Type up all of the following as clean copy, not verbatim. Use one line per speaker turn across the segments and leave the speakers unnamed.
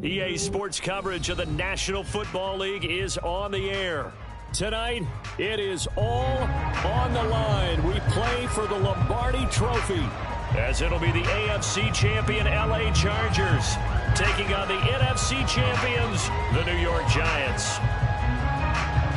EA Sports coverage of the National Football League is on the air. Tonight, it is all on the line. We play for the Lombardi Trophy, as it'll be the AFC champion LA Chargers taking on the NFC champions, the New York Giants.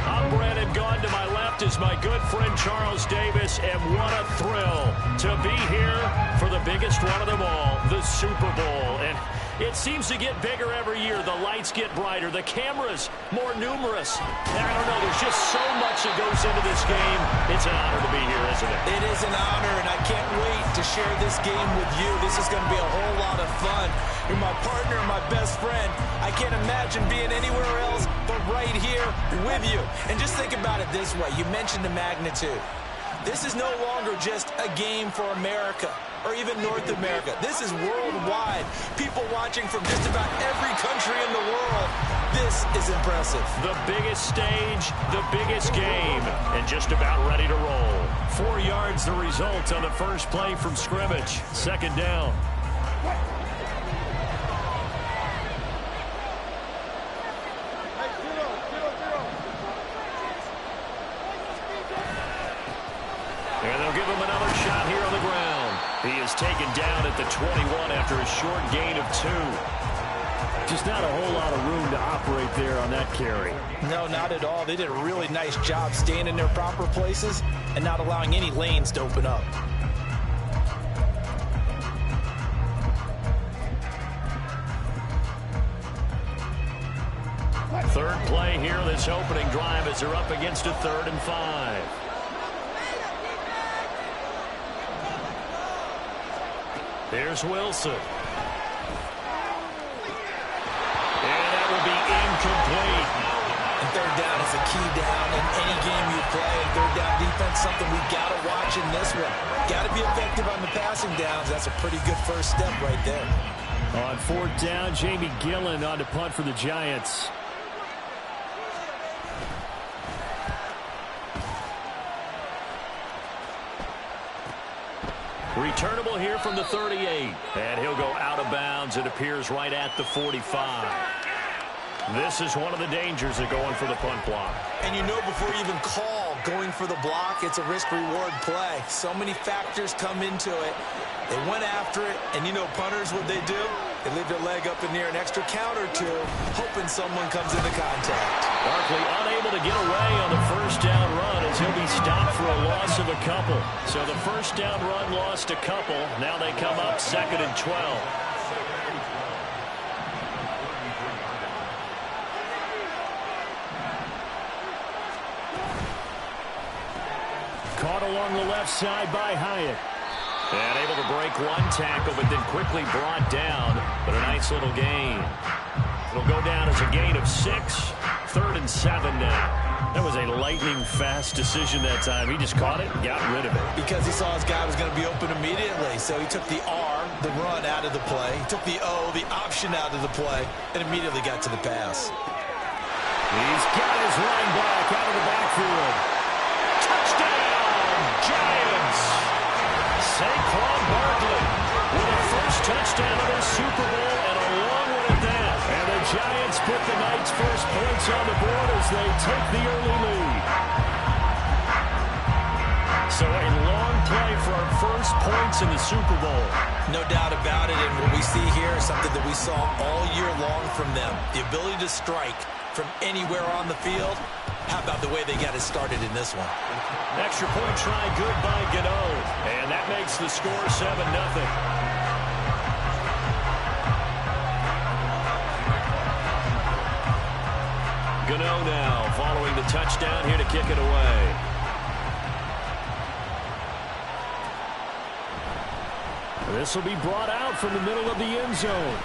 I'm Brandon Gaudin. To my left is my good friend Charles Davis, and what a thrill to be here for the biggest one of them all, the Super Bowl. And it seems to get bigger every year. The lights get brighter. The cameras more numerous. And I don't know, there's just so much that goes into this game. It's an honor to be here, isn't it?
It is an honor, and I can't wait to share this game with you. This is going to be a whole lot of fun. You're my partner, my best friend. I can't imagine being anywhere else but right here with you. And just think about it this way. You mentioned the magnitude. This is no longer just a game for America or even North America. This is worldwide. People watching from just about every country in the world. This is impressive.
The biggest stage, the biggest game, and just about ready to roll. 4 yards the result on the first play from scrimmage. Second down. And they'll give him another shot here on the ground. He is taken down at the 21 after a short gain of 2. Just not a whole lot of room to operate there on that carry.
No, not at all. They did a really nice job staying in their proper places and not allowing any lanes to open up.
Third play here, this opening drive, as they're up against a 3rd and 5. Here's Wilson. And that will be incomplete.
And third down is a key down in any game you play. And third down defense, something we've got to watch in this one. Got to be effective on the passing downs. That's a pretty good first step right there.
On 4th down, Jamie Gillen on to punt for the Giants. Returnable here from the 38. And he'll go out of bounds. It appears right at the 45. This is one of the dangers of going for the punt block.
And you know before you even call going for the block, it's a risk-reward play. So many factors come into it. They went after it, and you know punters, what they do? They leave their leg up in the air an extra count or two, hoping someone comes into contact.
Barkley unable to get away on the first down run as he'll be stopped for a loss of a couple. So the first down run lost a couple. Now they come up 2nd and 12. Caught along the left side by Hyatt. And able to break one tackle, but then quickly brought down. But a nice little gain. It'll go down as a gain of 6. 3rd and 7 now. That was a lightning-fast decision that time. He just caught it and got rid of it.
Because he saw his guy was going to be open immediately. So he took the R, the run, out of the play. He took the O, the option, out of the play, and immediately got to the pass.
He's got his running back out of the backfield. Touchdown, Giants! Saquon Barkley with a first touchdown of the Super Bowl, and a long one at that. And the Giants put the night's first points on the board as they take the early lead. So a long play for our first points in the Super Bowl.
No doubt about it, and what we see here is something that we saw all year long from them. The ability to strike from anywhere on the field. How about the way they got it started in this one?
Extra point try good by Gano. And that makes the score 7-0. Gano now following the touchdown here to kick it away. This will be brought out from the middle of the end zone.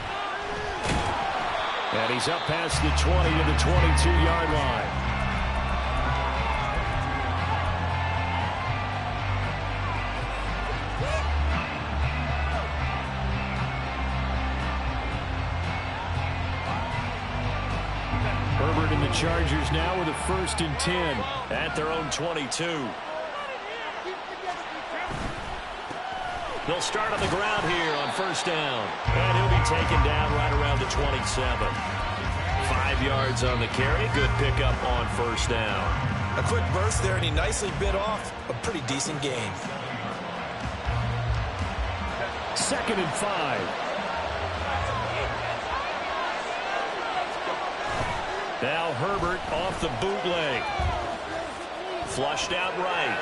And he's up past the 20 to the 22-yard line. Herbert and the Chargers now with a 1st and 10 at their own 22. They'll start on the ground here on first down. And he'll be taken down right around the 27. 5 yards on the carry. Good pickup on first down.
A quick burst there, and he nicely bit off a pretty decent gain.
2nd and 5. Now Herbert off the bootleg. Flushed out right.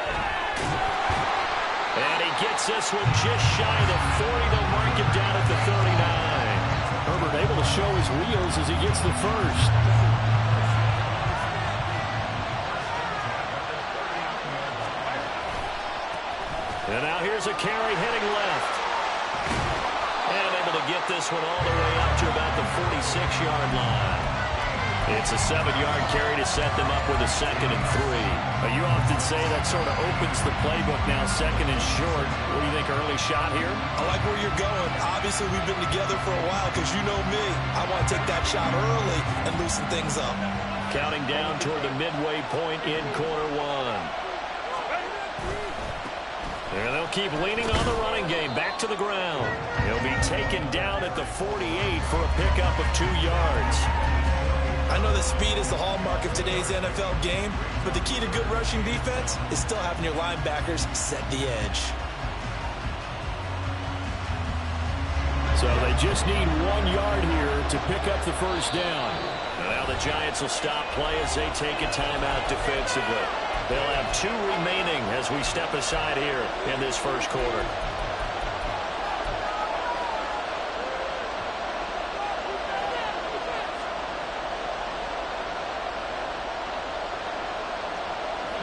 And he gets this one just shy of the 40. They'll mark him down at the 39. Herbert able to show his wheels as he gets the first. And now here's a carry heading left. And able to get this one all the way up to about the 46-yard line. It's a 7-yard carry to set them up with a 2nd and 3. You often say that sort of opens the playbook now, 2nd and short. What do you think, early shot here?
I like where you're going. Obviously, we've been together for a while because you know me. I want to take that shot early and loosen things up.
Counting down toward the midway point in quarter one. And they'll keep leaning on the running game. Back to the ground. He'll be taken down at the 48 for a pickup of 2 yards.
I know that speed is the hallmark of today's NFL game, but the key to good rushing defense is still having your linebackers set the edge.
So they just need 1 yard here to pick up the first down. Now the Giants will stop play as they take a timeout defensively. They'll have 2 remaining as we step aside here in this first quarter.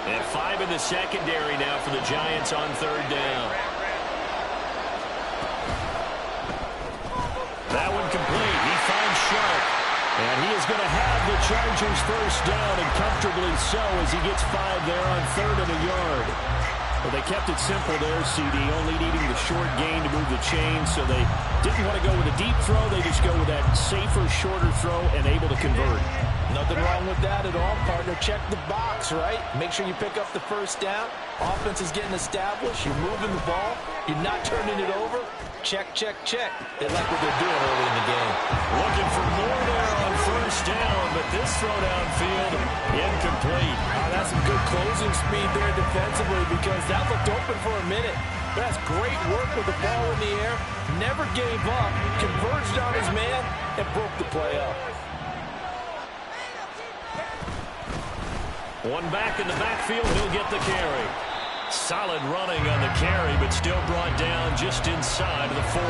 And 5 in the secondary now for the Giants on 3rd down. That one complete. He finds Sharp. And he is going to have the Chargers first down, and comfortably so, as he gets 5 there on 3rd and a yard. Well, they kept it simple there, CD, only needing the short gain to move the chains, so they didn't want to go with a deep throw. They just go with that safer, shorter throw and able to convert.
Nothing wrong with that at all, partner. Check the box, right? Make sure you pick up the first down. Offense is getting established. You're moving the ball. You're not turning it over. Check, check, check. They like what they're doing early in the game.
Looking for more there on first down, but this throw downfield incomplete.
That's some good closing speed there defensively because that looked open for a minute. But that's great work with the ball in the air. Never gave up. Converged on his man and broke the play up.
One back in the backfield, he'll get the carry. Solid running on the carry, but still brought down just inside the 40.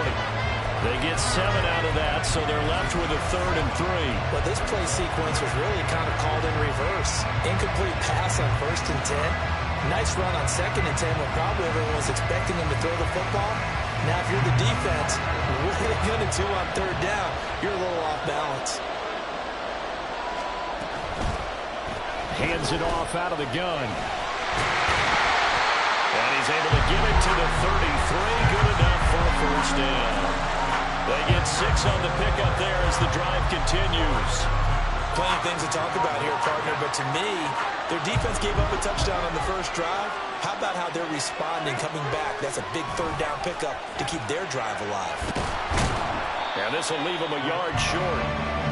They get 7 out of that, so they're left with a 3rd and 3.
But this play sequence was really kind of called in reverse. Incomplete pass on 1st and 10. Nice run on 2nd and 10 when probably everyone was expecting him to throw the football. Now, if you're the defense, what are they going to do on 3rd down? You're a little off balance.
Hands it off out of the gun. And he's able to give it to the 33. Good enough for a first down. They get 6 on the pickup there as the drive continues.
Plenty of things to talk about here, partner, but to me, their defense gave up a touchdown on the first drive. How about how they're responding, coming back? That's a big 3rd down pickup to keep their drive alive.
And this will leave them a yard short.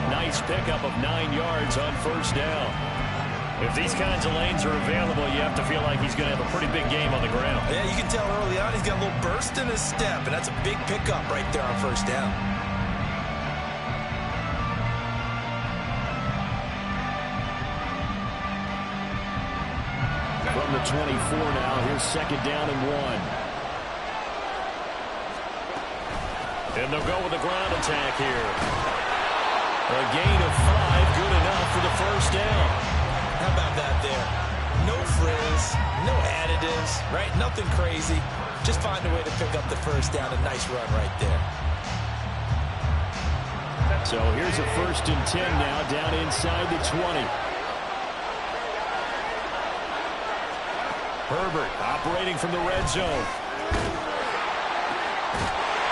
Nice pickup of 9 yards on first down. If these kinds of lanes are available, you have to feel like he's going to have a pretty big game on the ground.
Yeah, you can tell early on he's got a little burst in his step, and that's a big pickup right there on first down.
From the 24 now, here's 2nd down and 1. And they'll go with the ground attack here. A gain of 5, good enough for the first down.
How about that there? No frizz, no additives, right? Nothing crazy. Just find a way to pick up the first down. A nice run right there.
So here's a 1st and 10 now, down inside the 20. Herbert operating from the red zone.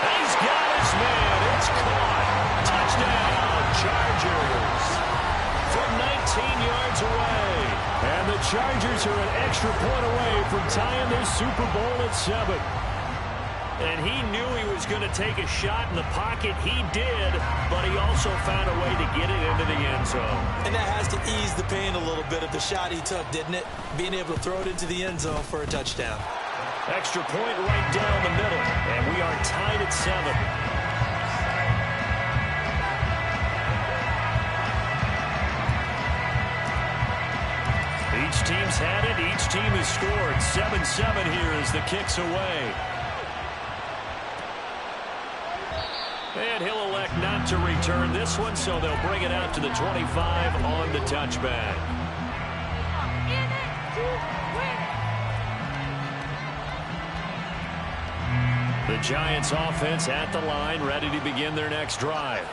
He's got his man. It's caught. Touchdown, Chargers. From 19 yards away. And the Chargers are an extra point away from tying this Super Bowl at 7. And he knew he was going to take a shot in the pocket. He did, but he also found a way to get it into the end zone.
And that has to ease the pain a little bit of the shot he took, didn't it? Being able to throw it into the end zone for a touchdown.
Extra point right down the middle, and we are tied at 7. Each team's had it. Each team has scored. 7-7 here as the kick's away. And he'll elect not to return this one, so they'll bring it out to the 25 on the touchback. The Giants offense at the line, ready to begin their next drive.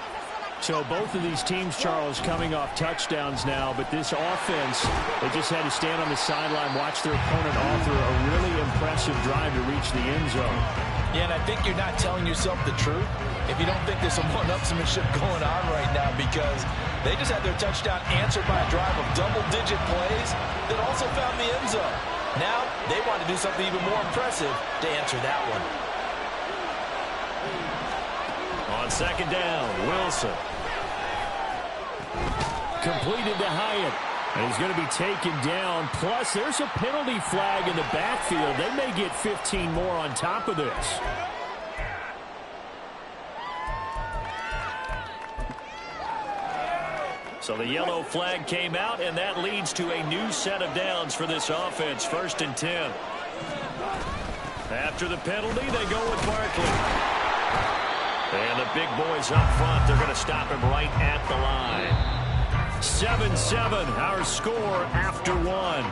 So both of these teams, Charles, coming off touchdowns now, but this offense, they just had to stand on the sideline, watch their opponent author a really impressive drive to reach the end zone.
Yeah, and I think you're not telling yourself the truth if you don't think there's some one-upsmanship going on right now, because they just had their touchdown answered by a drive of double-digit plays that also found the end zone. Now they want to do something even more impressive to answer that one.
On second down, Wilson. Completed to Hyatt. And he's going to be taken down. Plus, there's a penalty flag in the backfield. They may get 15 more on top of this. So the yellow flag came out, and that leads to a new set of downs for this offense. 1st and 10. After the penalty, they go with Barkley. And the big boys up front, they're going to stop him right at the line. 7-7, our score after 1.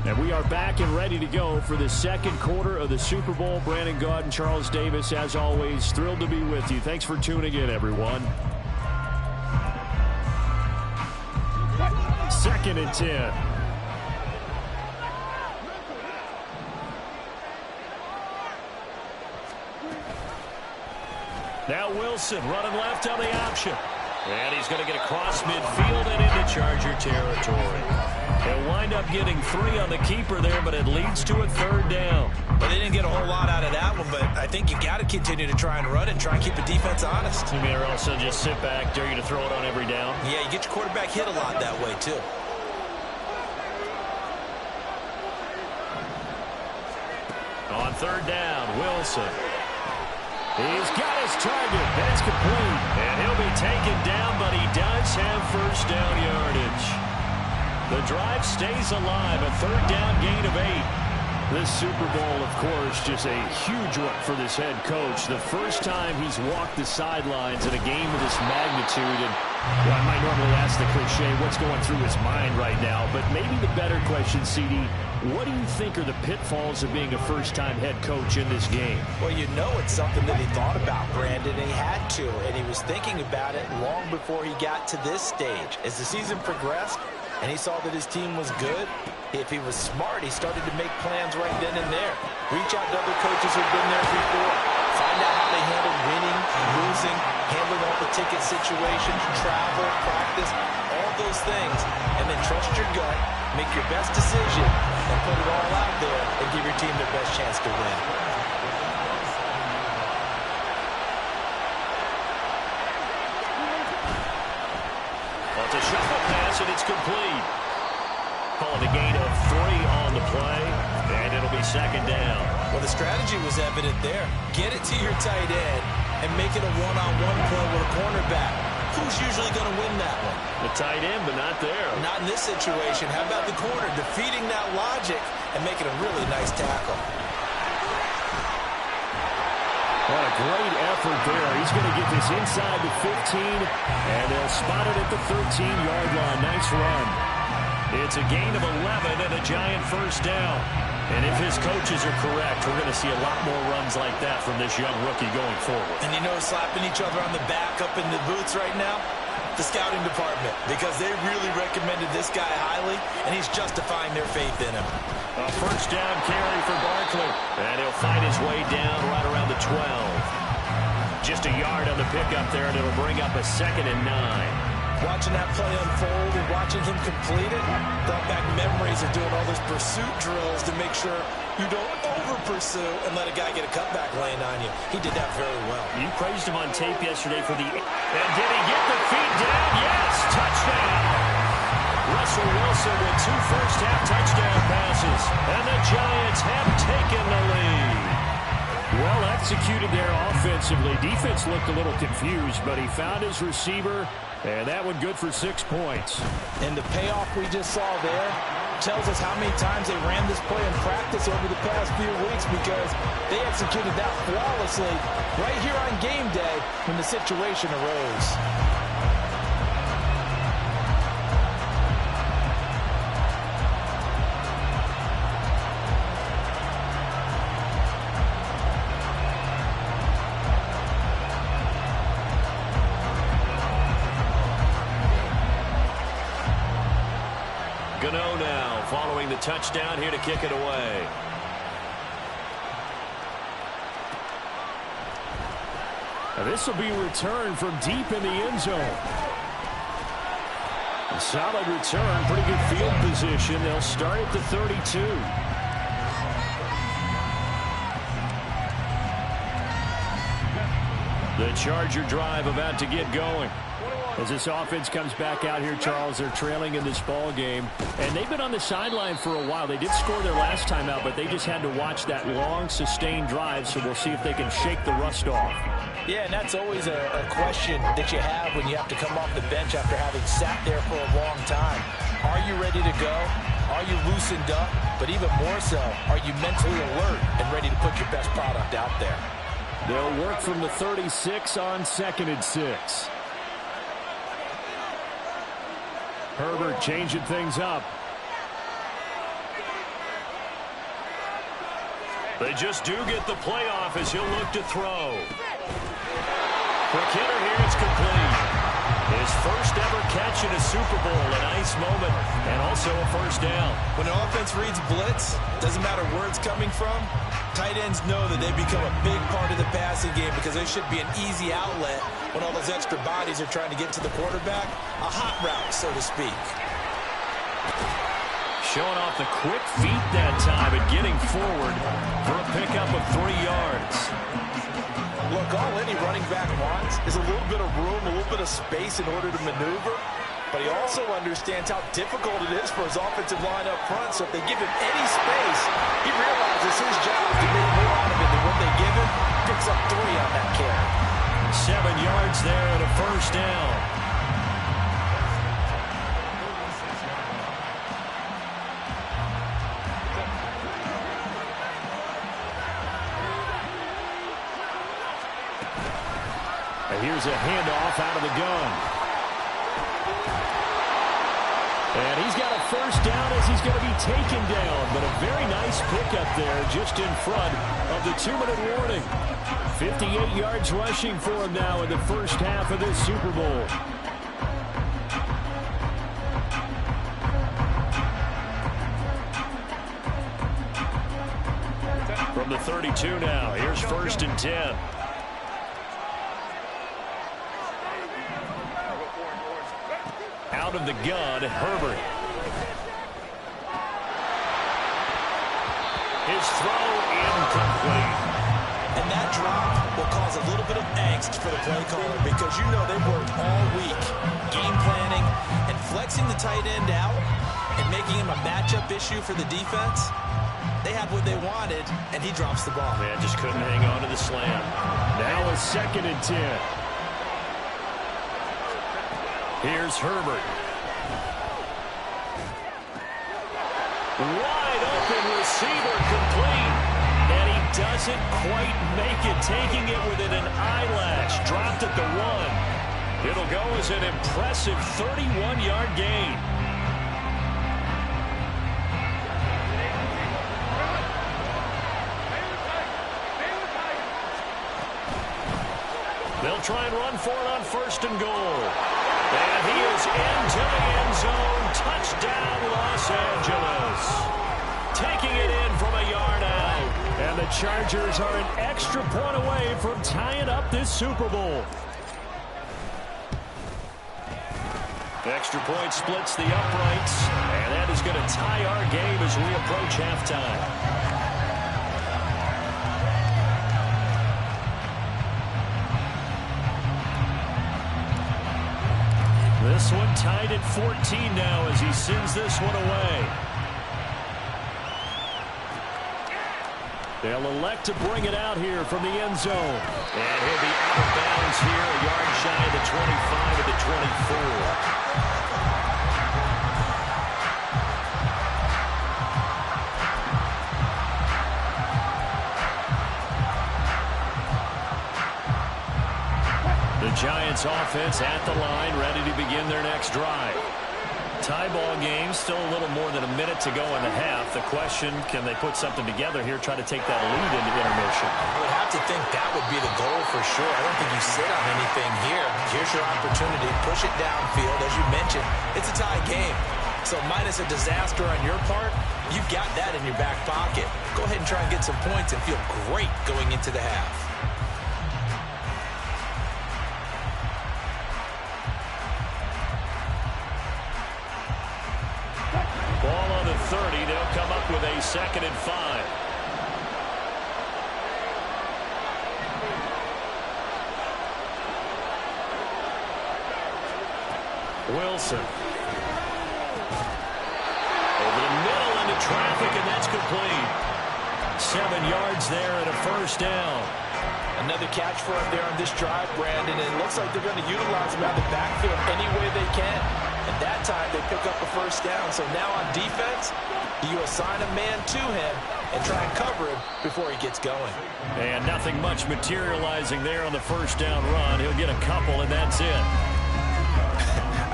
And we are back and ready to go for the second quarter of the Super Bowl. Brandon Gaudin, Charles Davis, as always, thrilled to be with you. Thanks for tuning in, everyone. 2nd and 10. Now Wilson running left on the option. And he's going to get across midfield and into Charger territory. He'll wind up getting 3 on the keeper there, but it leads to a 3rd down.
But they didn't get a whole lot out of that one, but I think you got to continue to try and run it and try and keep the defense honest.
You mean, or also just sit back, dare you to throw it on every down?
Yeah, you get your quarterback hit a lot that way, too.
On 3rd down, Wilson. He's got his target. That's complete. And he'll be taken down, but he does have 1st down yardage. The drive stays alive. A 3rd down gain of 8. This Super Bowl, of course, just a huge one for this head coach. The first time he's walked the sidelines in a game of this magnitude. And I might normally ask the cliche, what's going through his mind right now? But maybe the better question, CD, what do you think are the pitfalls of being a first-time head coach in this game?
Well, you know it's something that he thought about, Brandon, and he had to. And he was thinking about it long before he got to this stage. As the season progressed and he saw that his team was good, if he was smart, he started to make plans right then and there. Reach out to other coaches who've been there before. Find out how they handle winning, losing, handling all the ticket situations, travel, practice, all those things. And then trust your gut, make your best decision, and put it all out there and give your team the best chance to win.
Well, it's a shuffle pass, and it's complete. Calling a gain of 3 on the play, and it'll be 2nd down.
Well, the strategy was evident there. Get it to your tight end and make it a one-on-one play with a cornerback. Who's usually going to win that one?
The tight end, but not there.
Not in this situation. How about the corner defeating that logic and making a really nice tackle?
What a great effort there. He's going to get this inside the 15, and they'll spot it at the 13-yard line. Nice run. It's a gain of 11 and a Giant 1st down. And if his coaches are correct, we're going to see a lot more runs like that from this young rookie going forward.
And you know, slapping each other on the back up in the booths right now? The scouting department, because they really recommended this guy highly, and he's justifying their faith in him.
A 1st down carry for Barkley. And he'll fight his way down right around the 12. Just a yard on the pickup there, and it'll bring up a 2nd and 9.
Watching that play unfold and watching him complete it brought back memories of doing all those pursuit drills to make sure you don't over-pursue and let a guy get a cutback laying on you. He did that very well.
You praised him on tape yesterday for the... And did he get the feet down? Yes! Touchdown! Russell Wilson with 2 first-half touchdown passes. And the Giants have taken the lead. Well executed there offensively. Defense looked a little confused, but he found his receiver, and that one good for 6 points.
And the payoff we just saw there tells us how many times they ran this play in practice over the past few weeks, because they executed that flawlessly right here on game day when the situation arose.
Gano now following the touchdown here to kick it away. Now this will be returned from deep in the end zone. A solid return, pretty good field position. They'll start at the 32. The Charger drive about to get going. As this offense comes back out here, Charles, they're trailing in this ball game. And they've been on the sideline for a while. They did score their last time out, but they just had to watch that long, sustained drive, so we'll see if they can shake the rust off.
Yeah, and that's always a question that you have when you have to come off the bench after having sat there for a long time. Are you ready to go? Are you loosened up? But even more so, are you mentally alert and ready to put your best product out there?
They'll work from the 36 on 2nd and 6. Herbert changing things up. They just do get the playoff as he'll look to throw. Quick hitter here, it's complete. His first ever catch in a Super Bowl, a nice moment, and also a first down.
When an offense reads blitz, doesn't matter where it's coming from, tight ends know that they become a big part of the passing game because they should be an easy outlet when all those extra bodies are trying to get to the quarterback. A hot route, so to speak.
Showing off the quick feet that time and getting forward for a pickup of 3 yards.
Look, all any running back wants is a little bit of room, a little bit of space in order to maneuver. But he also understands how difficult it is for his offensive line up front. So if they give him any space, he realizes his job to make more out of it than what they give him. Picks up 3 on that carry.
7 yards there and a first down. And here's a handoff out of the gun. And he's got a first down as he's going to be taken down. But a very nice pickup there just in front of the 2-minute warning. 58 yards rushing for him now in the first half of this Super Bowl. From the 32 now, here's 1st and 10. Out of the gun, Herbert. His throw incomplete.
And that drop will cause a little bit of angst for the play caller because you know they've worked all week game planning and flexing the tight end out and making him a matchup issue for the defense. They had what they wanted, and he drops the ball.
Man, just couldn't hang on to the slam. Now a 2nd and 10. Here's Herbert. Wide open receiver complete. And he doesn't quite make it, taking it within an eyelash. Dropped at the 1. It'll go as an impressive 31-yard gain. They'll try and run for it on 1st and goal. And he is into the end zone. Touchdown, Los Angeles. Taking it in from a yard out. And the Chargers are an extra point away from tying up this Super Bowl. Extra point splits the uprights, and that is going to tie our game as we approach halftime. This one tied at 14 now as he sends this one away. They'll elect to bring it out here from the end zone. And he'll be out of bounds here, a yard shy of the 25 of the 24. The Giants offense at the line, ready to begin their next drive. Tie ball game, still a little more than a minute to go in the half. The question, can they put something together here, try to take that lead into intermission?
I would have to think that would be the goal for sure. I don't think you sit on anything here. Here's your opportunity. Push it downfield. As you mentioned, it's a tie game. So minus a disaster on your part, you've got that in your back pocket. Go ahead and try and get some points and feel great going into the half.
Ball on the 30. They'll come up with a 2nd and 5. Wilson. Over the middle into traffic, and that's complete. 7 yards there and a first down.
Another catch for him there on this drive, Brandon, and it looks like they're going to utilize him out of the backfield any way they can. And that time they pick up a first down. So now on defense, you assign a man to him and try and cover him before he gets going.
And nothing much materializing there on the first down run. He'll get a couple, and that's it.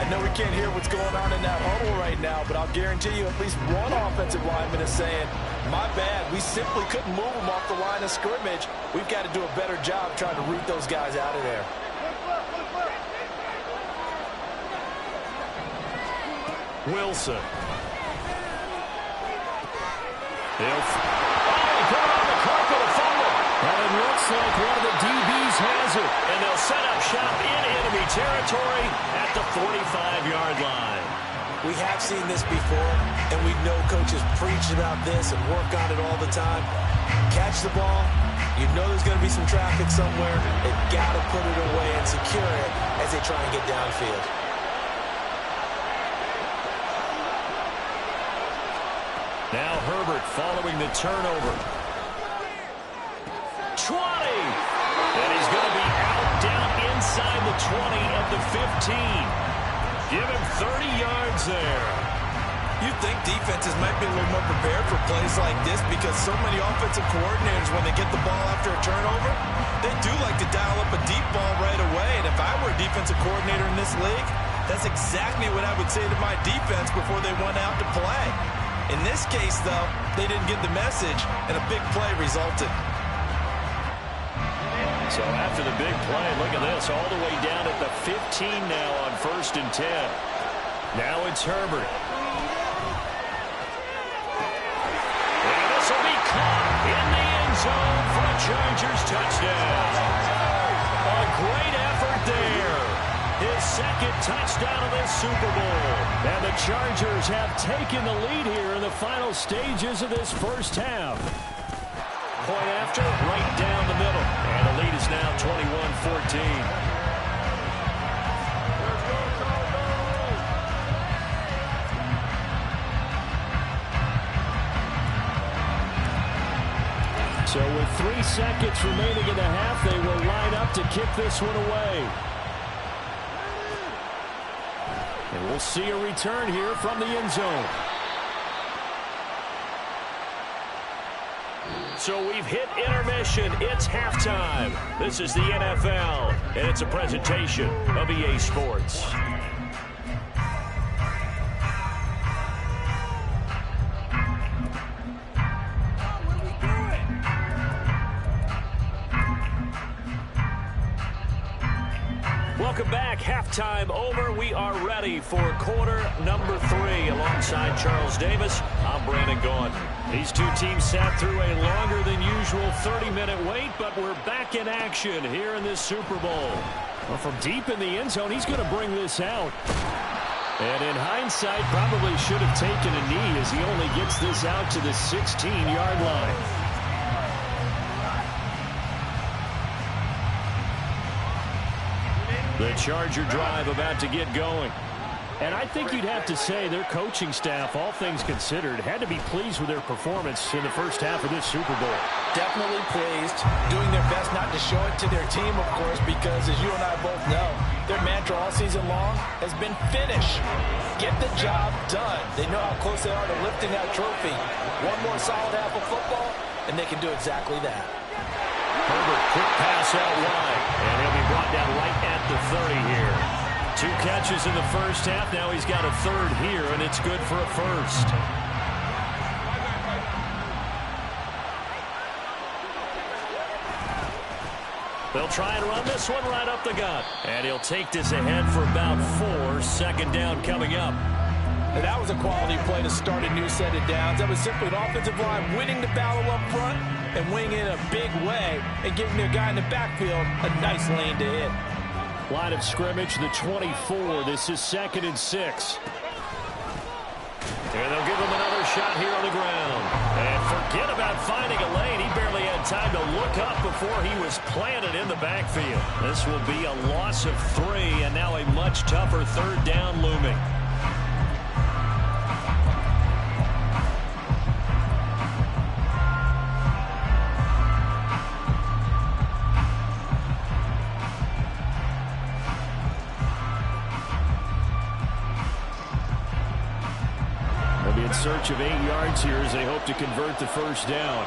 I know we can't hear what's going on in that huddle right now, but I'll guarantee you at least one offensive lineman is saying, my bad, we simply couldn't move them off the line of scrimmage. We've got to do a better job trying to root those guys out of there.
Wilson. He'll put it on the carpet, a fumble. And it looks like one of the DBs has it. And they'll set up shop in enemy territory at the 45-yard line.
We have seen this before, and we know coaches preach about this and work on it all the time. Catch the ball. You know there's going to be some traffic somewhere. They've got to put it away and secure it as they try and get downfield.
Now Herbert following the turnover. 20! And he's going to be out down inside the 20 at the 15. Give him 30 yards there.
You think defenses might be a little more prepared for plays like this because so many offensive coordinators, when they get the ball after a turnover, they do like to dial up a deep ball right away. And if I were a defensive coordinator in this league, that's exactly what I would say to my defense before they went out to play. In this case, though, they didn't get the message, and a big play resulted.
So after the big play, look at this, all the way down at the 15 now on 1st and 10. Now it's Herbert. And this will be caught in the end zone for a Chargers touchdown. A great effort there. His 2nd touchdown of this Super Bowl. And the Chargers have taken the lead here in the final stages of this first half. Point after, right down the middle. And the lead is now 21-14. So with 3 seconds remaining in the half, they will line up to kick this one away. And we'll see a return here from the end zone. So we've hit intermission. It's halftime. This is the NFL, and it's a presentation of EA Sports. Welcome back. Halftime over. We are ready for quarter number 3. Alongside Charles Davis, I'm Brandon Gaudin. These two teams sat through a longer than usual 30-minute wait, but we're back in action here in this Super Bowl. Well, from deep in the end zone, he's going to bring this out.
And in hindsight, probably should have taken a knee as he only gets this out to the 16-yard line. The Charger drive about to get going. And I think you'd have to say their coaching staff, all things considered, had to be pleased with their performance in the first half of this Super Bowl.
Definitely pleased, doing their best not to show it to their team, of course, because as you and I both know, their mantra all season long has been finish. Get the job done. They know how close they are to lifting that trophy. One more solid half of football, and they can do exactly that.
Herbert, quick pass out wide, and he'll be brought down right at the 30 here. 2 catches in the first half. Now he's got a third here, and it's good for a first. They'll try and run this one right up the gut. And he'll take this ahead for about 4. Second down coming up.
And that was a quality play to start a new set of downs. That was simply an offensive line winning the battle up front and winning in a big way and giving their guy in the backfield a nice lane to hit.
Line of scrimmage, the 24. This is 2nd and 6. And they'll give him another shot here on the ground. And forget about finding a lane. He barely had time to look up before he was planted in the backfield. This will be a loss of 3, and now a much tougher third down looming. In search of 8 yards here as they hope to convert the first down.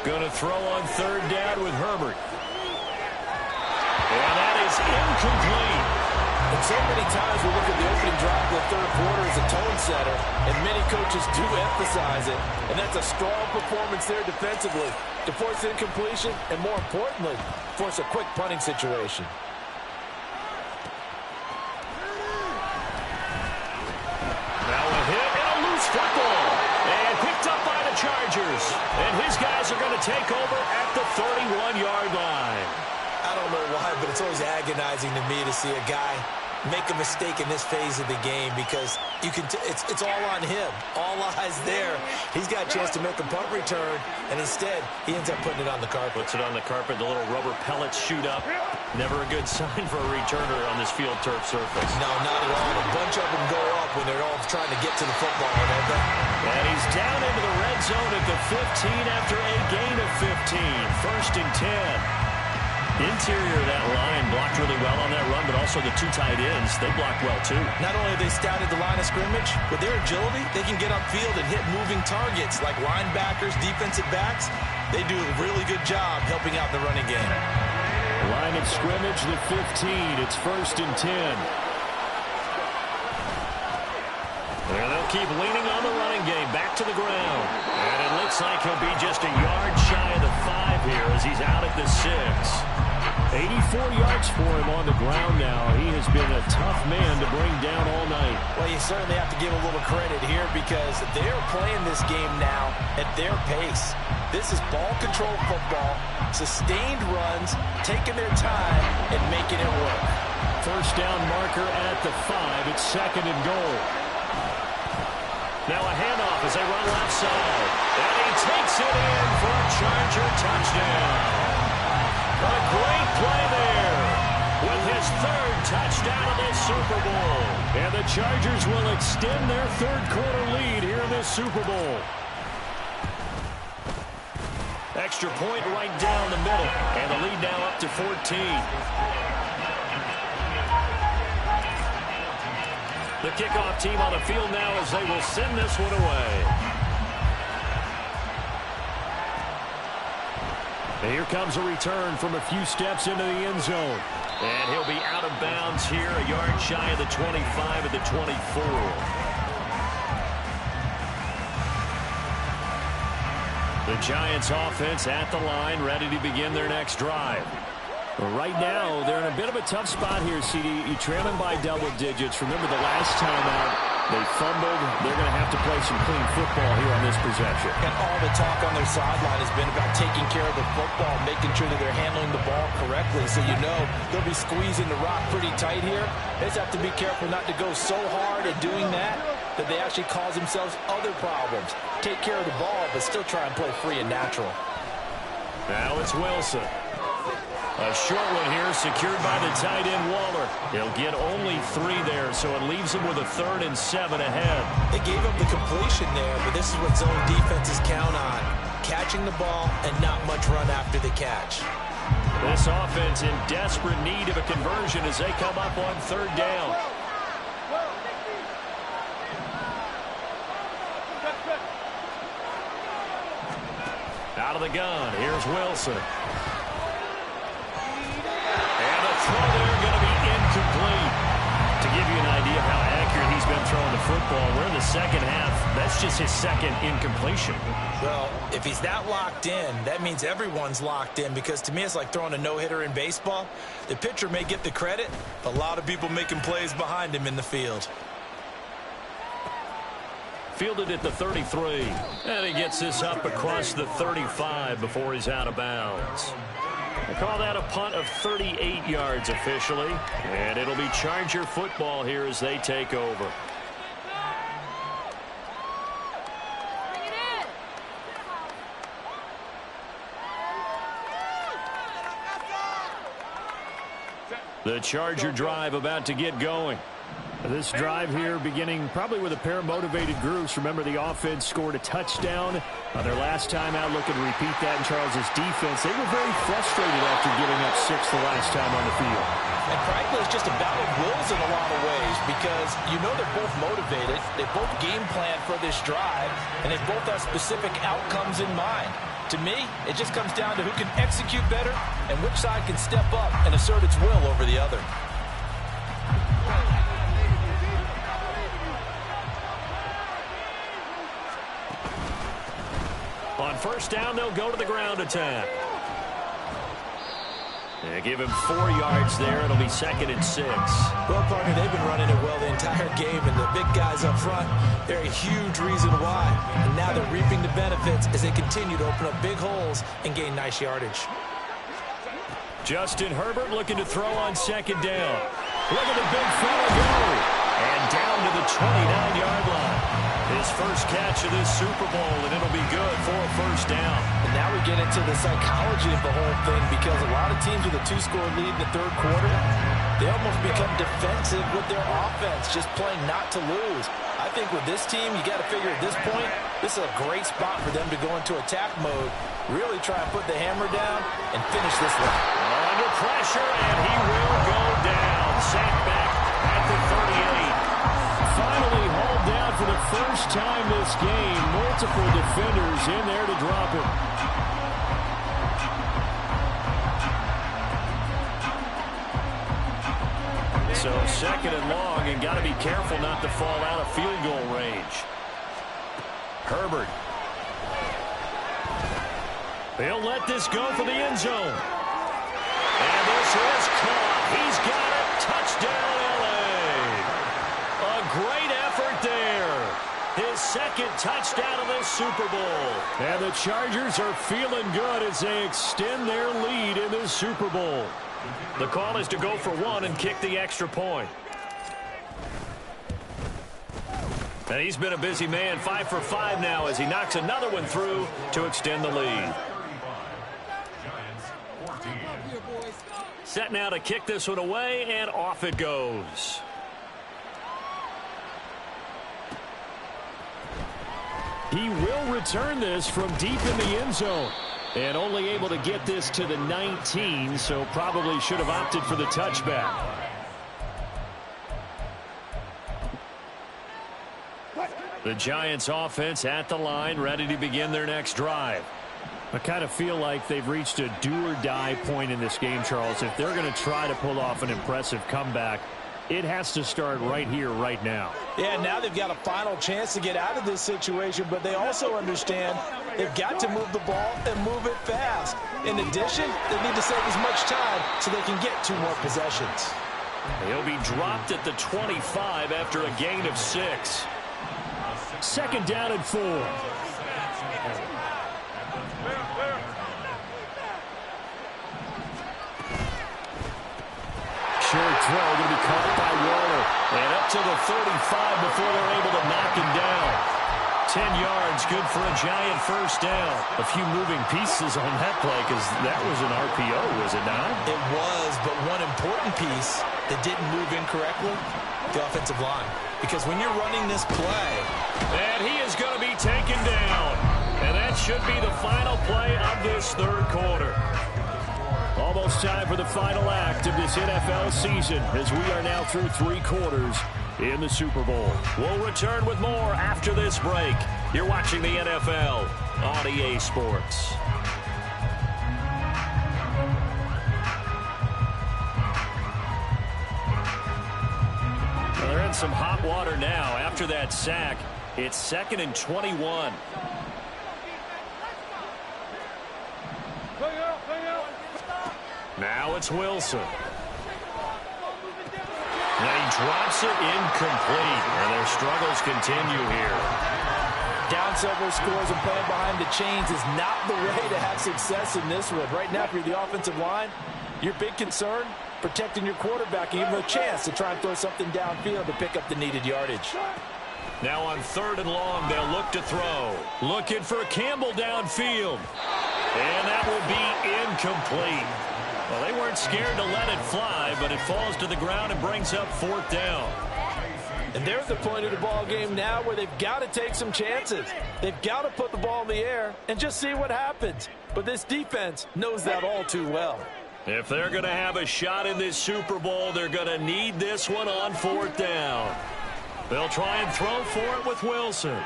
Going to throw on third down with Herbert. And that is incomplete.
And so many times we look at the opening drive of the third quarter as a tone setter, and many coaches do emphasize it. And that's a strong performance there defensively to force incompletion and, more importantly, force a quick punting situation.
Now a hit and a loose football. And picked up by the Chargers. And his guys are going to take over at the 31-yard line.
I don't know why, but it's always agonizing to me to see a guy make a mistake in this phase of the game because you can it's all on him. All eyes there. He's got a chance to make a punt return, and instead he ends up putting it on the carpet.
Puts it on the carpet. The little rubber pellets shoot up. Never a good sign for a returner on this field turf surface.
No, not at all. A bunch of them go up when they're all trying to get to the football, don't they?
And he's down into the red zone at the 15 after a gain of 15. 1st and 10. Interior of that line blocked really well on that run, but also the 2 tight ends, they blocked well too.
Not only have they scouted the line of scrimmage, with their agility, they can get upfield and hit moving targets like linebackers, defensive backs. They do a really good job helping out the running game.
Line of scrimmage, the 15. It's 1st and 10. And they'll keep leaning on the running game. Back to the ground. And it looks like he'll be just a yard shy of the 5 here as he's out at the 6. 84 yards for him on the ground now. He has been a tough man to bring down all night.
Well, you certainly have to give a little credit here because they're playing this game now at their pace. This is ball control football, sustained runs, taking their time, and making it work.
First down marker at the 5. It's 2nd and goal. Now a handoff as they run left side. And he takes it in for a Charger touchdown. A great play there with his 3rd touchdown of this Super Bowl. And the Chargers will extend their 3rd quarter lead here in this Super Bowl. Extra point right down the middle. And the lead now up to 14. The kickoff team on the field now as they will send this one away. And here comes a return from a few steps into the end zone. And he'll be out of bounds here, a yard shy of the 25 at the 24. The Giants offense at the line, ready to begin their next drive. Well, right now, they're in a bit of a tough spot here, CD. You trail them by double digits. Remember the last time out,
They fumbled. They're going to have to play some clean football here on this possession.
And all the talk on their sideline has been about taking care of the football, making sure that they're handling the ball correctly. So you know they'll be squeezing the rock pretty tight here. They just have to be careful not to go so hard at doing that they actually cause themselves other problems. Take care of the ball, but still try and play free and natural.
Now it's Wilson. A short one here, secured by the tight end Waller. He'll get only 3 there, so it leaves him with a 3rd and 7 ahead.
They gave up the completion there, but this is what zone defenses count on. Catching the ball and not much run after the catch.
This offense in desperate need of a conversion as they come up on 3rd down. Out of the gun, here's Wilson. And the throw there going to be incomplete. To give you an idea of how accurate he's been throwing the football, we're in the second half. That's just his 2nd incompletion.
Well, if he's that locked in, that means everyone's locked in, because to me it's like throwing a no-hitter in baseball. The pitcher may get the credit, a lot of people making plays behind him in the field.
Fielded at the 33. And he gets this up across the 35 before he's out of bounds. They call that a punt of 38 yards officially. And it'll be Charger football here as they take over. The Charger drive about to get going. This drive here beginning probably with a pair of motivated groups. Remember, the offense scored a touchdown their last time out, looking to repeat that in Charles's defense. They were very frustrated after giving up 6 the last time on the field.
And frankly, it's just a battle of wills in a lot of ways, because you know they're both motivated. They both game plan for this drive, and they both have specific outcomes in mind. To me, it just comes down to who can execute better and which side can step up and assert its will over the other.
On 1st down, they'll go to the ground attack. They give him 4 yards there. It'll be 2nd and 6.
Well, partner, they've been running it well the entire game, and the big guys up front, they're a huge reason why. And now they're reaping the benefits as they continue to open up big holes and gain nice yardage.
Justin Herbert looking to throw on 2nd down. Look at the big fella go. And down to the 29-yard line. His first catch of this Super Bowl, and it'll be good for a 1st down.
And now we get into the psychology of the whole thing, because a lot of teams with a 2-score lead in the 3rd quarter, they almost become defensive with their offense, just playing not to lose. I think with this team, you got to figure at this point, this is a great spot for them to go into attack mode, really try and put the hammer down and finish this one.
Under pressure, and he will go down. Sacked back at the 38. Finally hauled down for the first time this game. Multiple defenders in there to drop him. So 2nd and long, and got to be careful not to fall out of field goal range. Herbert. He'll let this go for the end zone. And this is caught. He's got it. Touchdown, L.A. A great effort there. His 2nd touchdown of this Super Bowl. And the Chargers are feeling good as they extend their lead in this Super Bowl. The call is to go for 1 and kick the extra point. And he's been a busy man, 5 for 5 now as he knocks another one through to extend the lead. Set now to kick this one away, and off it goes. He will return this from deep in the end zone. And only able to get this to the 19, so probably should have opted for the touchback. The Giants offense at the line, ready to begin their next drive. I kind of feel like they've reached a do-or-die point in this game, Charles. If they're going to try to pull off an impressive comeback, it has to start right here, right now.
Yeah, now they've got a final chance to get out of this situation, but they also understand they've got to move the ball and move it fast. In addition, they need to save as much time so they can get 2 more possessions.
He'll be dropped at the 25 after a gain of 6. Second down and 4. Short throw going to be caught by Waller. And up to the 35 before they're able to knock him down. 10 yards, good for a Giant first down. A few moving pieces on that play because that was an RPO, was it not?
It was, but one important piece that didn't move incorrectly, the offensive line. Because when you're running this play,
and he is going to be taken down. And that should be the final play of this third quarter. Almost time for the final act of this NFL season as we are now through 3 quarters in the Super Bowl. We'll return with more after this break. You're watching the NFL on EA Sports. Well, they're in some hot water now. After that sack, it's 2nd and 21. Now it's Wilson. Now he drops it incomplete, and their struggles continue here.
down several scores and playing behind the chains is not the way to have success in this one. Right now, if you're the offensive line, your big concern, protecting your quarterback and give him a chance to try and throw something downfield to pick up the needed yardage.
Now on 3rd and long, they'll look to throw. Looking for Campbell downfield. And that will be incomplete. Well, they weren't scared to let it fly, but it falls to the ground and brings up 4th down.
And there's the point of the ball game now where they've got to take some chances. They've got to put the ball in the air and just see what happens. But this defense knows that all too well.
If they're going to have a shot in this Super Bowl, they're going to need this one on 4th down. They'll try and throw for it with Wilson.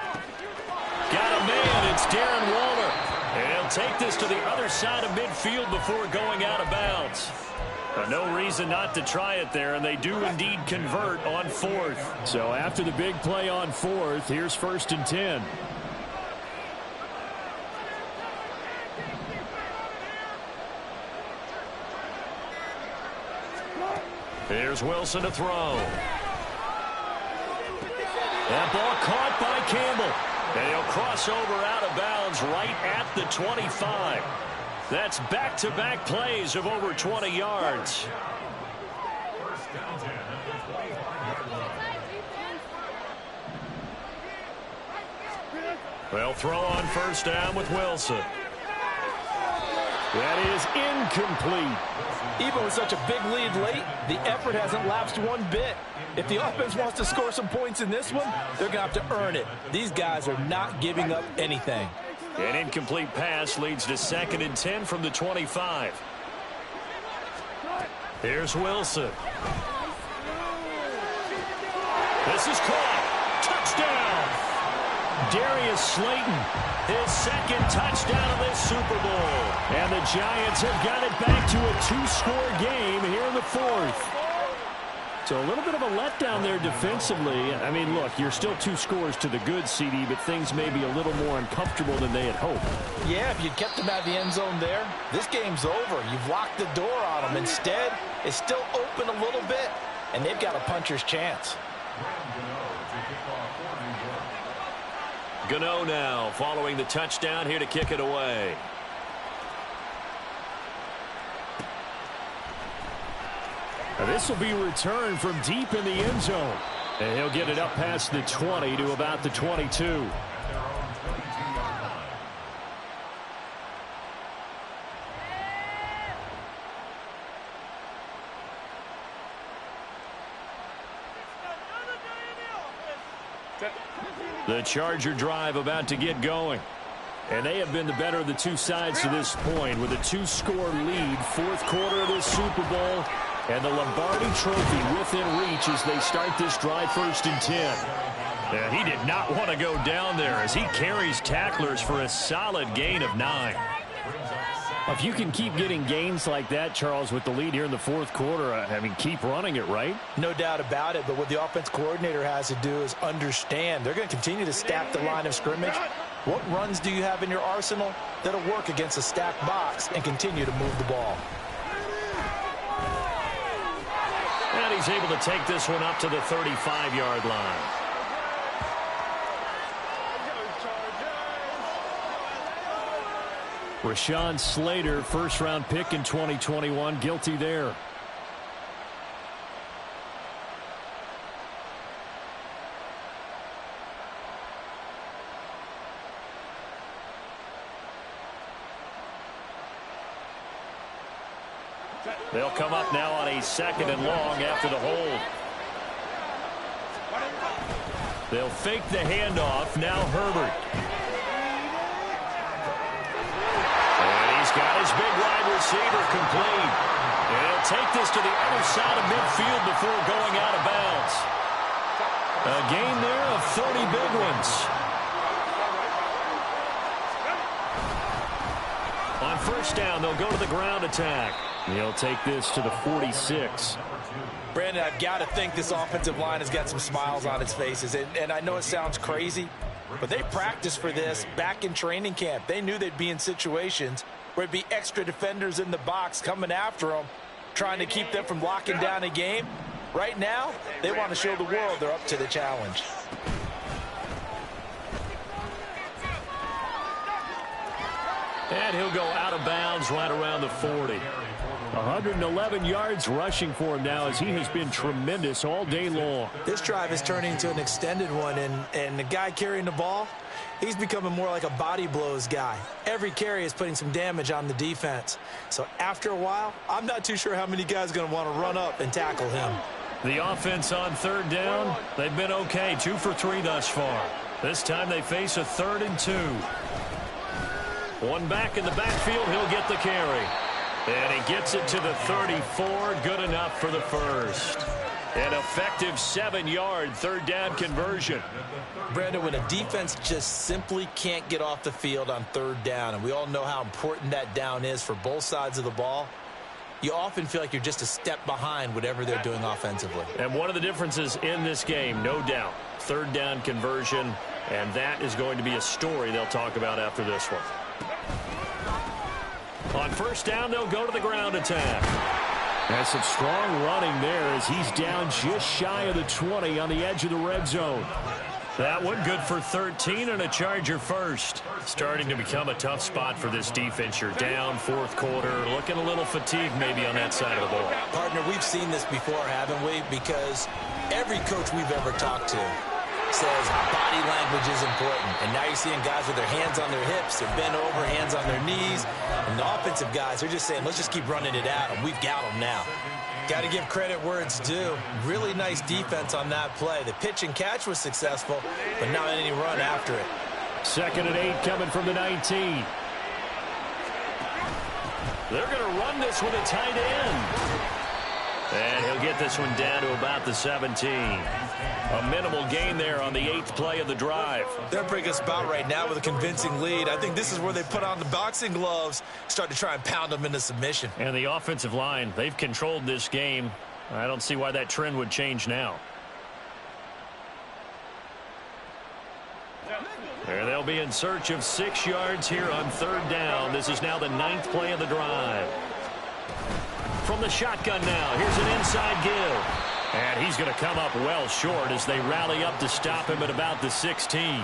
Got a man. It's Darren Waller. And he'll take this to the other side of midfield before going out of bounds. No reason not to try it there, and they do indeed convert on 4th. So after the big play on 4th, here's 1st and 10. Here's Wilson to throw. That ball caught by Campbell. And he'll cross over out of bounds right at the 25. That's back-to-back plays of over 20 yards. They'll throw on 1st down with Wilson. That is incomplete.
Even with such a big lead late, the effort hasn't lapsed one bit. If the offense wants to score some points in this one, they're going to have to earn it. These guys are not giving up anything.
An incomplete pass leads to 2nd and 10 from the 25. Here's Wilson. This is caught. Touchdown. Darius Slayton, his 2nd touchdown of this Super Bowl. And the Giants have got it back to a 2-score game here in the 4th. So a little bit of a letdown there defensively. I mean, look, you're still 2 scores to the good, CD, but things may be a little more uncomfortable than they had hoped.
Yeah, if you'd kept them out of the end zone there, this game's over. You've locked the door on them. Instead, it's still open a little bit, and they've got a puncher's chance.
Gano now following the touchdown here to kick it away. Now this will be returned from deep in the end zone. And he'll get it up past the 20 to about the 22. The Charger drive about to get going. And they have been the better of the 2 sides to this point with a 2-score lead. 4th quarter of this Super Bowl. And the Lombardi Trophy within reach as they start this drive 1st and 10. Yeah, he did not want to go down there as he carries tacklers for a solid gain of 9. If you can keep getting gains like that, Charles, with the lead here in the 4th quarter, I mean, keep running it, right?
No doubt about it, but what the offense coordinator has to do is understand they're going to continue to stack the line of scrimmage. What runs do you have in your arsenal that'll work against a stacked box and continue to move the ball?
And he he's able to take this one up to the 35-yard line. Rashawn Slater, first-round pick in 2021, guilty there. They'll come up now on a 2nd and long after the hold. They'll fake the handoff. Now Herbert. And he's got his big wide receiver complete. And he'll take this to the other side of midfield before going out of bounds. A gain there of 30 big ones. On first down, they'll go to the ground attack. He'll take this to the 46.
Brandon, I've got to think this offensive line has got some smiles on its faces. And I know it sounds crazy, but they practiced for this back in training camp. They knew they'd be in situations where it'd be extra defenders in the box coming after them, trying to keep them from locking down a game. Right now, they want to show the world they're up to the challenge.
And he'll go out of bounds right around the 40. 111 yards rushing for him now as he has been tremendous all day long.
This drive is turning into an extended one, and the guy carrying the ball, he's becoming more like a body blows guy. Every carry is putting some damage on the defense. So after a while, I'm not too sure how many guys are going to want to run up and tackle him.
The offense on third down, they've been okay, 2 for 3 thus far. This time they face a 3rd and 2. One back in the backfield, he'll get the carry. And he gets it to the 34, good enough for the first. An effective 7-yard third down conversion.
Brandon, when a defense just simply can't get off the field on third down, and we all know how important that down is for both sides of the ball, you often feel like you're just a step behind whatever they're doing offensively.
And one of the differences in this game, no doubt, third down conversion, and that is going to be a story they'll talk about after this one. On first down, they'll go to the ground attack. That's some strong running there as he's down just shy of the 20 on the edge of the red zone. That one good for 13 and a Charger first. Starting to become a tough spot for this defense. You're down, 4th quarter, looking a little fatigued maybe on that side of the ball.
Partner, we've seen this before, haven't we? Because every coach we've ever talked to says body language is important. And now you're seeing guys with their hands on their hips, they're bent over, hands on their knees. And the offensive guys, they're just saying, let's just keep running it at them. We've got them now. Got to give credit where it's due. Really nice defense on that play. The pitch and catch was successful, but not any run after it.
2nd and 8 coming from the 19. They're going to run this with a tight end. And he'll get this one down to about the 17. A minimal gain there on the 8th play of the drive.
They're breaking us about right now with a convincing lead. I think this is where they put on the boxing gloves, start to try and pound them into submission.
And the offensive line, they've controlled this game. I don't see why that trend would change now. There they'll be in search of 6 yards here on third down. This is now the 9th play of the drive. From the shotgun now, here's an inside give. And he's going to come up well short as they rally up to stop him at about the 16.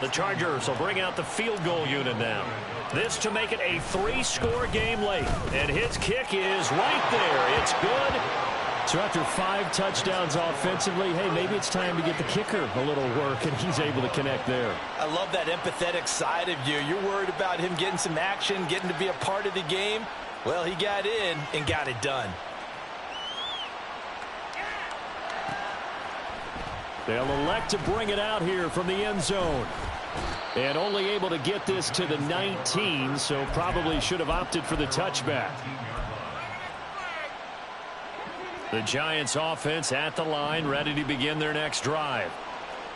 The Chargers will bring out the field goal unit now. This to make it a 3-score game late. And his kick is right there. It's good. So after 5 touchdowns offensively, hey, maybe it's time to get the kicker a little work, and he's able to connect there.
I love that empathetic side of you. You're worried about him getting some action, getting to be a part of the game. Well, he got in and got it done.
They'll elect to bring it out here from the end zone. And only able to get this to the 19, so probably should have opted for the touchback. The Giants offense at the line, ready to begin their next drive.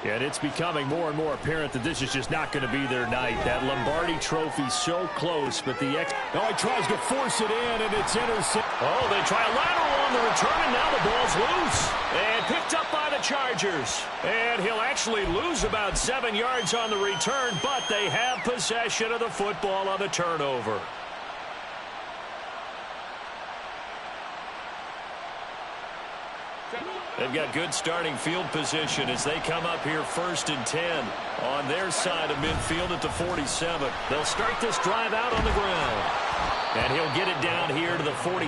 And it's becoming more and more apparent that this is just not going to be their night. That Lombardi Trophy so close, but he tries to force it in, and it's intercepted. Oh, they try a lateral on the return, and now the ball's loose. And picked up by the Chargers. And he'll actually lose about 7 yards on the return, but they have possession of the football on the turnover. They've got good starting field position as they come up here 1st and 10 on their side of midfield at the 47. They'll start this drive out on the ground. And he'll get it down here to the 43.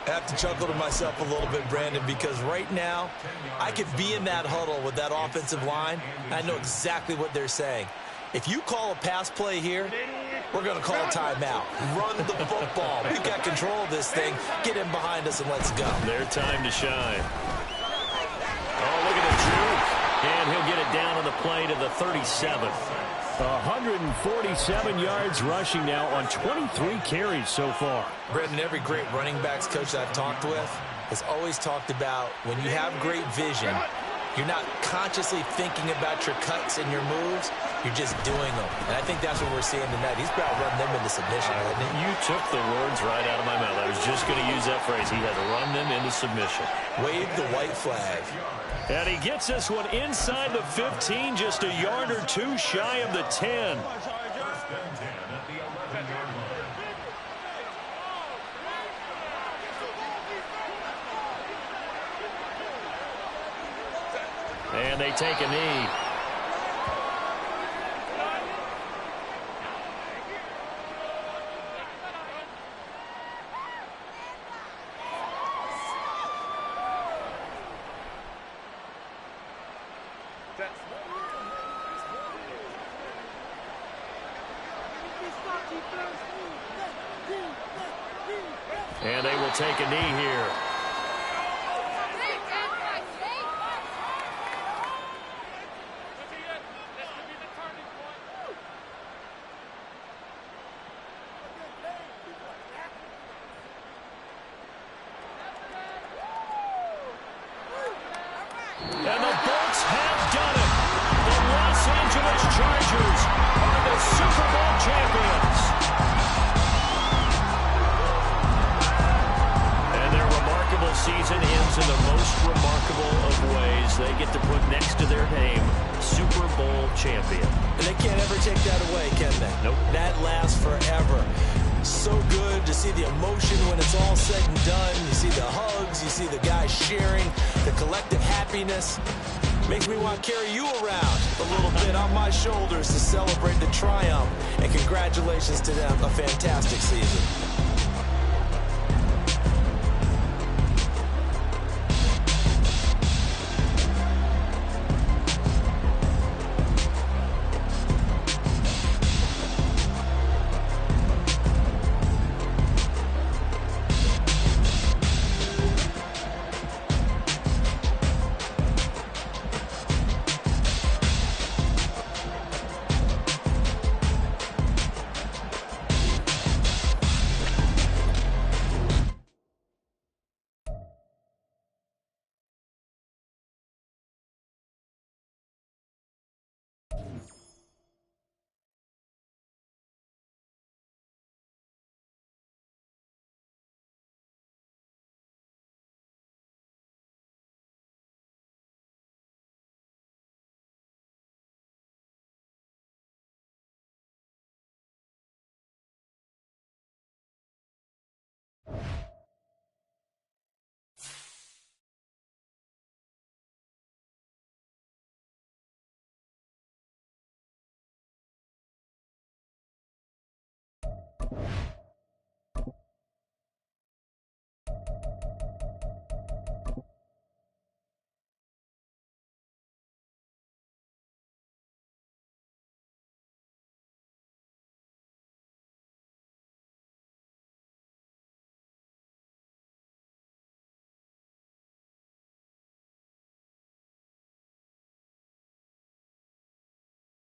I have to chuckle to myself a little bit, Brandon, because right now I could be in that huddle with that offensive line. I know exactly what they're saying. If you call a pass play here, we're going to call a timeout. Run the football. We've got control of this thing. Get in behind us and let's go.
Their time to shine. Oh, look at the juke. And he'll get it down on the play to the 37th.
147 yards rushing now on 23 carries so far.
Brendan, every great running backs coach I've talked with has always talked about when you have great vision, you're not consciously thinking about your cuts and your moves. You're just doing them. And I think that's what we're seeing tonight. He's about to run them into submission.
You took the words right out of my mouth. I was just going to use that phrase. He had run them into submission.
Wave the white flag.
And he gets this one inside the 15, just a yard or two shy of the 10. And they take a knee. And they will take a knee here. And the Bolts have done it. The Los Angeles Chargers are the Super Bowl champions. And their remarkable season ends in the most remarkable of ways. They get to put next to their name, Super Bowl champion.
And they can't ever take that away, can they?
Nope.
That lasts forever. So good to see the emotion when it's all said and done. You see the hugs, you see the guys sharing, the collective happiness. Makes me want to carry you around a little bit on my shoulders to celebrate the triumph. And congratulations to them, a fantastic season.